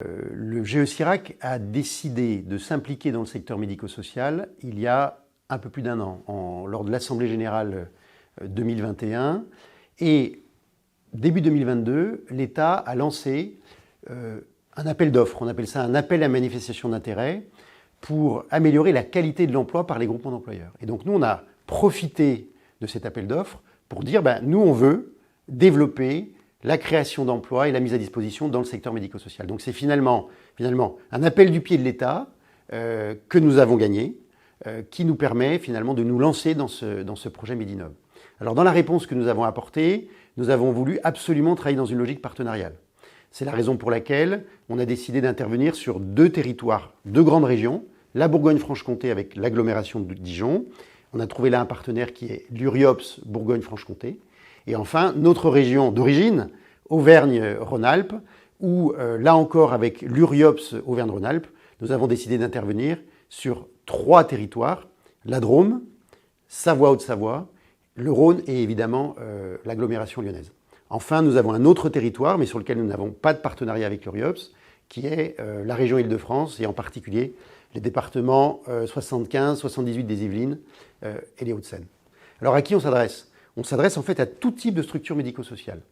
Le GE-CIRAC a décidé de s'impliquer dans le secteur médico-social il y a un peu plus d'un an, lors de l'Assemblée générale 2021. Et début 2022, l'État a lancé un appel d'offres, on appelle ça un appel à manifestation d'intérêt, pour améliorer la qualité de l'emploi par les groupements d'employeurs. Et donc nous, on a profité de cet appel d'offres pour dire, nous, on veut développer la création d'emplois et la mise à disposition dans le secteur médico-social. Donc c'est finalement un appel du pied de l'État que nous avons gagné, qui nous permet finalement de nous lancer dans ce projet Medinov. Alors dans la réponse que nous avons apportée, nous avons voulu absolument travailler dans une logique partenariale. C'est la raison pour laquelle on a décidé d'intervenir sur deux territoires, deux grandes régions, la Bourgogne-Franche-Comté avec l'agglomération de Dijon. On a trouvé là un partenaire qui est l'URIOPS Bourgogne-Franche-Comté. Et enfin, notre région d'origine, Auvergne-Rhône-Alpes, où là encore avec l'URIOPS Auvergne-Rhône-Alpes, nous avons décidé d'intervenir sur trois territoires, la Drôme, Savoie-Haute-Savoie, le Rhône et évidemment l'agglomération lyonnaise. Enfin, nous avons un autre territoire, mais sur lequel nous n'avons pas de partenariat avec l'URIOPS, qui est la région Île-de-France et en particulier les départements 75, 78 des Yvelines et les Hauts-de-Seine. Alors à qui on s'adresse ? On s'adresse en fait à tout type de structure médico-sociale.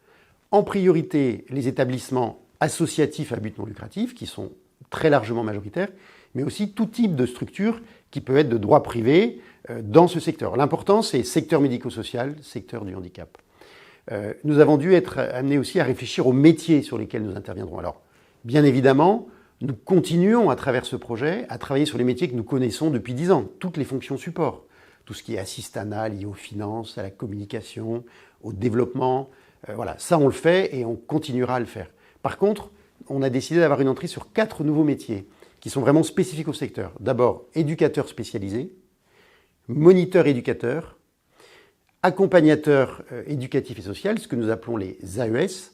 En priorité, les établissements associatifs à but non lucratif, qui sont très largement majoritaires, mais aussi tout type de structure qui peut être de droit privé dans ce secteur. L'important, c'est secteur médico-social, secteur du handicap. Nous avons dû être amenés aussi à réfléchir aux métiers sur lesquels nous interviendrons. Alors, bien évidemment, nous continuons à travers ce projet à travailler sur les métiers que nous connaissons depuis 10 ans, toutes les fonctions support. Tout ce qui est assistanat lié aux finances, à la communication, au développement. Voilà, ça on le fait et on continuera à le faire. Par contre, on a décidé d'avoir une entrée sur 4 nouveaux métiers qui sont vraiment spécifiques au secteur. D'abord, éducateur spécialisé, moniteur éducateur, accompagnateur éducatif et social, ce que nous appelons les AES,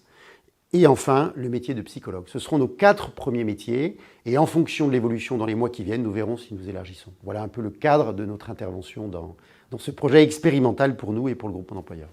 et enfin le métier de psychologue. Ce seront nos 4 premiers métiers et en fonction de l'évolution dans les mois qui viennent, nous verrons si nous élargissons. Voilà un peu le cadre de notre intervention dans ce projet expérimental pour nous et pour le groupement d'employeurs.